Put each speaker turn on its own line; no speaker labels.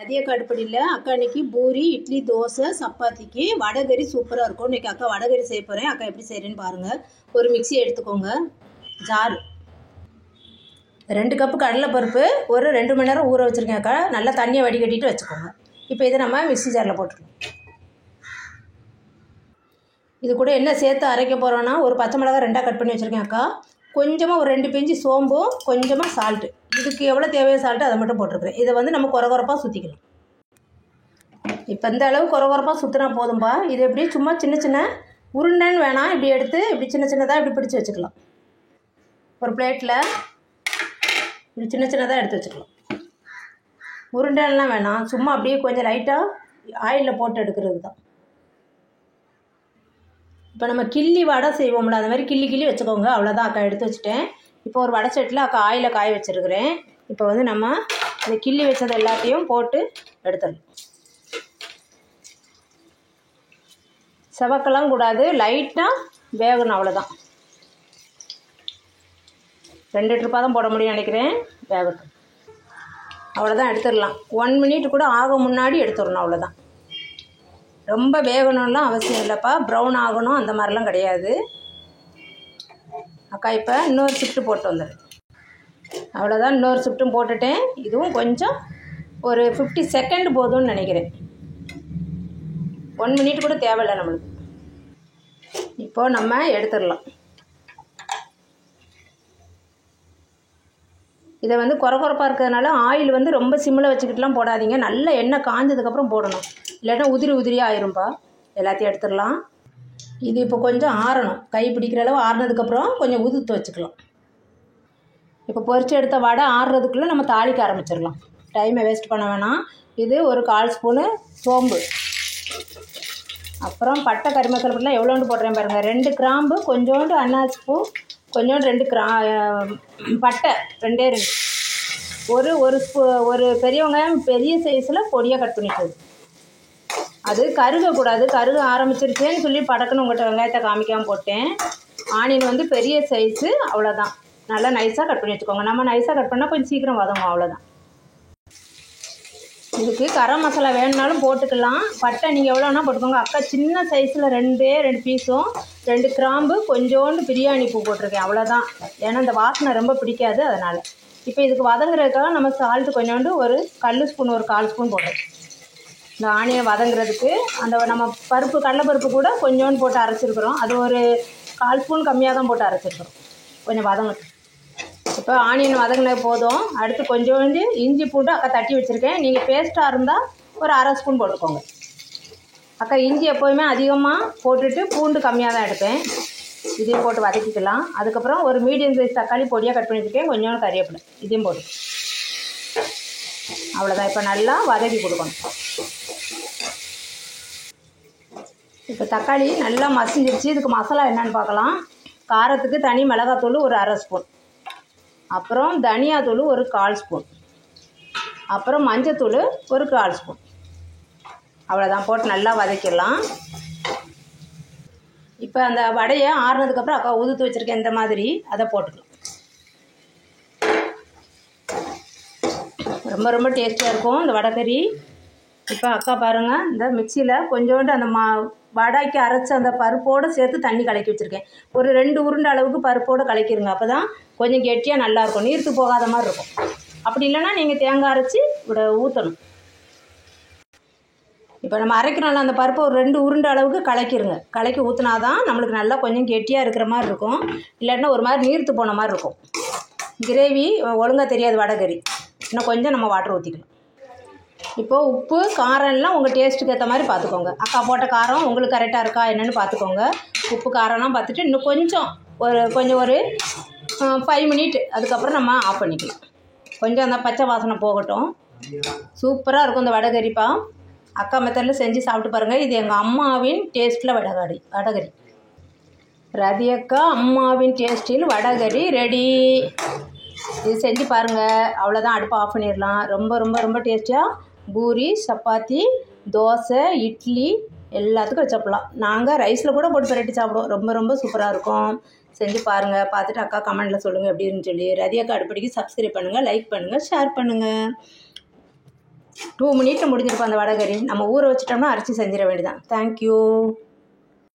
மதிய கடுப்படியில் அக்கா இன்னைக்கு பூரி, இட்லி, தோசை, சப்பாத்திக்கு வடகறி சூப்பராக இருக்கும். இன்றைக்கி அக்கா வடகறி செய்ய போகிறேன். அக்கா எப்படி செய்கிறேன்னு பாருங்கள். ஒரு மிக்ஸி எடுத்துக்கோங்க, ஜார். 2 கப்பு கடலைப்பருப்பு ஒரு 2 மணி நேரம் ஊற வச்சுருக்கேன் அக்கா. நல்லா தண்ணியை வடிகட்டிட்டு வச்சுக்கோங்க. இப்போ இதை நம்ம மிக்ஸி ஜாரில் போட்டுருக்கோம். இது கூட என்ன சேர்த்து அரைக்க போகிறோன்னா, ஒரு பச்சை மிளகாய் 2ஆக கட் பண்ணி வச்சுருக்கேன் அக்கா. கொஞ்சமாக ஒரு 2 பிஞ்சு சோம்பும் கொஞ்சமாக சால்ட்டு. இதுக்கு எவ்வளோ தேவையோ சால்ட்டு அதை மட்டும் போட்டிருக்கிறேன். இதை வந்து நம்ம கொரகொரப்பாக சுற்றிக்கலாம். இப்போ இந்த அளவு கொரகொரப்பாக சுற்றினா போதும்பா. இது எப்படி சும்மா சின்ன சின்ன உருண்டைன்னு வேணாம், இப்படி எடுத்து இப்படி சின்ன சின்னதாக இப்படி பிடிச்சி வச்சுக்கலாம். ஒரு பிளேட்டில் இப்படி சின்ன சின்னதாக எடுத்து வச்சுக்கலாம். உருண்டைலாம் வேணாம், சும்மா அப்படியே கொஞ்சம் லைட்டாக ஆயிலில் போட்டு எடுக்கிறது தான். இப்போ நம்ம கிள்ளி வடை செய்வோம்ல, அந்த மாதிரி கிள்ளி கிள்ளி வச்சுக்கோங்க. அவ்வளோதான் அக்கா, எடுத்து வச்சுட்டேன். இப்போ ஒரு வடை சட்டியில் அக்கா ஆயிலை காய வச்சுருக்கிறேன். இப்போ வந்து நம்ம இந்த கிள்ளி வச்சது எல்லாத்தையும் போட்டு எடுத்துடலாம். செவக்கலாம் கூடாது, லைட்டாக வேகணும், அவ்வளோதான். 2 ட்ரிப்பாக தான் போட முடியும் நினைக்கிறேன். வேகட்டும், அவ்வளோதான், எடுத்துடலாம். 1 மினிட் கூட ஆக முன்னாடி எடுத்துடணும், அவ்வளோதான். ரொம்ப வேகணும்லாம் அவசியம் இல்லைப்பா, ப்ரௌன் ஆகணும் அந்த மாதிரிலாம் கிடையாது அக்கா. இப்போ இன்னொரு ஷிஃப்ட்டு போட்டு வந்துடுறேன். அவ்வளோதான், இன்னொரு ஷிஃப்ட்டும் போட்டுட்டேன். இதுவும் கொஞ்சம் ஒரு 50 செகண்ட் போதும்னு நினைக்கிறேன். 1 மினிட் கூட தேவையில்லை நம்மளுக்கு. இப்போது நம்ம எடுத்துடலாம். இதை வந்து கொரகொரப்பாக இருக்கிறதுனால ஆயில் வந்து ரொம்ப சிம்மில் வச்சுக்கிட்டுலாம் போடாதீங்க. நல்ல எண்ணெய் காஞ்சதுக்கப்புறம் போடணும், இல்லைன்னா உதிரி உதிரியாக ஆயிரும்பா. எல்லாத்தையும் எடுத்துடலாம். இது இப்போ கொஞ்சம் ஆறணும், கை பிடிக்கிற அளவு ஆறுனதுக்கப்புறம் கொஞ்சம் உதுத்து வச்சுக்கலாம். இப்போ பொரிச்சு எடுத்த வடை ஆறுறதுக்குள்ளே நம்ம தாளிக்க ஆரம்பிச்சிடலாம். டைமை வேஸ்ட் பண்ண வேணாம். இது ஒரு 1/4 ஸ்பூனு சோம்பு, அப்புறம் பட்டை கறிமசாலா பொடிலாம் எவ்வளோண்டு போடுறேன் பாருங்கள். 2 கிராம்பு, கொஞ்சோண்டு அன்னாசி பூ, கொஞ்சோண்டு 2 பட்டை 2 ஒரு பெரிய வெங்காயம் பெரிய சைஸில் பொடியாக கட் பண்ணிட்டது. அது கருகக்கூடாது, கருக ஆரம்பிச்சிருச்சேன்னு சொல்லி படக்குன்னு உங்கள்கிட்ட வெங்காயத்தை காமிக்காமல் போட்டேன். ஆனியன் வந்து பெரிய சைஸு, அவ்வளோதான். நல்லா நைஸாக கட் பண்ணி வச்சுக்கோங்க. நம்ம நைஸாக கட் பண்ணால் கொஞ்சம் சீக்கிரம் வதங்கும், அவ்வளோதான். இதுக்கு கரம் மசாலா வேணுனாலும் போட்டுக்கலாம். பட்டை நீங்கள் எவ்வளோனா போட்டுக்கோங்க. அக்கா சின்ன சைஸில் 2 பீஸும் 2 கிராம்பு, கொஞ்சோண்டு பிரியாணி பூ போட்டிருக்கேன், அவ்வளோதான். ஏன்னா இந்த வாசனை ரொம்ப பிடிக்காது, அதனால். இப்போ இதுக்கு வதங்குறதுக்காக நம்ம சால்ட்டு கொஞ்சோண்டு ஒரு கல் ஸ்பூன், ஒரு 1/4 ஸ்பூன் போடுறோம். இந்த ஆனியன் வதங்குறதுக்கு அந்த நம்ம பருப்பு, கடலைப்பருப்பு கூட கொஞ்சோண்டு போட்டு அரைச்சிருக்கிறோம். அது ஒரு 1/4 ஸ்பூன் கம்மியாக தான் போட்டு அரைச்சிருக்கிறோம். கொஞ்சம் வதங்கட்டும். இப்போ ஆனியன் வதங்கின போதும். அடுத்து கொஞ்சோண்டு இஞ்சி பூண்டு அக்கா தட்டி வச்சுருக்கேன். நீங்கள் பேஸ்ட்டாக இருந்தால் ஒரு 1/2 ஸ்பூன் போட்டுக்கோங்க அக்கா. இஞ்சி எப்போதுமே அதிகமாக போட்டுட்டு பூண்டு கம்மியாக தான் எடுப்பேன். இதையும் போட்டு வதக்கிக்கலாம். அதுக்கப்புறம் ஒரு மீடியம் சைஸ் தக்காளி பொடியாக கட் பண்ணி வச்சுருக்கேன். கொஞ்சோண்டு கறிவேப்பிலை, இதையும் போட்டு அவ்வளோதான். இப்போ நல்லா வதக்கி கொடுக்கணும். இப்போ தக்காளி நல்லா மசிஞ்சிருச்சு. இதுக்கு மசாலா என்னென்னு பார்க்கலாம். காரத்துக்கு தனி மிளகாத்தூள் ஒரு 1/2 ஸ்பூன், அப்புறம் தனியாத்தூள் ஒரு 1/4 ஸ்பூன், அப்புறம் மஞ்சத்தூள் ஒரு 1/4 ஸ்பூன், அவ்வளோதான். போட்டு நல்லா வதக்கிடலாம். இப்போ அந்த வடையை ஆறுனதுக்கப்புறம் அக்கா உதுத்து வச்சுருக்கேன் இந்த மாதிரி, அதை போட்டுக்கலாம். ரொம்ப ரொம்ப டேஸ்டியாக இருக்கும் இந்த வடைக்கறி. இப்போ அக்கா பாருங்கள், இந்த மிக்சியில் கொஞ்சோண்டு அந்த வடைக்கு அரைச்ச அந்த பருப்போடு சேர்த்து தண்ணி கலக்கி வச்சுருக்கேன். ஒரு 2 உருண்டை அளவுக்கு பருப்போடு கலக்கிடுங்க. அப்போ தான் கொஞ்சம் கெட்டியாக நல்லாயிருக்கும், நீர்த்து போகாத மாதிரி இருக்கும். அப்படி இல்லைன்னா நீங்கள் தேங்காய் அரைச்சி ஊற்றணும். இப்போ நம்ம அரைக்கிறோம்ல அந்த பருப்பை ஒரு 2 உருண்டை அளவுக்கு கலக்கிடுங்க. கலக்கி ஊற்றினா தான் நம்மளுக்கு நல்லா கொஞ்சம் கெட்டியாக இருக்கிற மாதிரி இருக்கும். இல்லாட்டினா ஒரு மாதிரி நீர்த்து போன மாதிரி இருக்கும். கிரேவி ஒழுங்காக தெரியாது வடைக்கறி. இன்னும் கொஞ்சம் நம்ம வாட்டர் ஊற்றிக்கலாம். இப்போது உப்பு காரம் எல்லாம் உங்கள் டேஸ்ட்டுக்கு ஏற்ற மாதிரி பார்த்துக்கோங்க. அக்கா போட்ட காரம் உங்களுக்கு கரெக்டாக இருக்கா என்னென்னு பார்த்துக்கோங்க. உப்பு காரம்லாம் பார்த்துட்டு இன்னும் கொஞ்சம் ஒரு 5 மினிட், அதுக்கப்புறம் நம்ம ஆஃப் பண்ணிக்கலாம். கொஞ்சம் அந்த பச்சை வாசனை போகட்டும். சூப்பராக இருக்கும் இந்த வடைக்கறிப்பா. அக்கா மெத்தடில் செஞ்சு சாப்பிட்டு பாருங்கள். இது எங்கள் அம்மாவின் டேஸ்ட்டில் வடைக்கறி. ரதி அக்கா அம்மாவின் டேஸ்ட்டில் வடைக்கறி ரெடி. இது செஞ்சு பாருங்கள், அவ்வளோதான். அடுப்பை ஆஃப் பண்ணிடலாம். ரொம்ப ரொம்ப ரொம்ப டேஸ்டியாக பூரி, சப்பாத்தி, தோசை, இட்லி எல்லாத்துக்கும் வச்சப்பலாம். நாங்கள் ரைஸில் கூட போட்டு பிரட்டி சாப்பிடுவோம். ரொம்ப ரொம்ப சூப்பராக இருக்கும். செஞ்சு பாருங்கள். பார்த்துட்டு அக்கா கமெண்ட்டில் சொல்லுங்கள் எப்படின்னு சொல்லி. ரதி அக்கா அடுப்படிக்கு சப்ஸ்கிரைப் பண்ணுங்கள், லைக் பண்ணுங்கள், ஷேர் பண்ணுங்கள். 2 மினிட்டில் முடிஞ்சிருப்போம் அந்த வடகறி. நம்ம ஊற வச்சிட்டோம்னா அரைச்சி செஞ்சிட வேண்டியதான். தேங்க்யூ.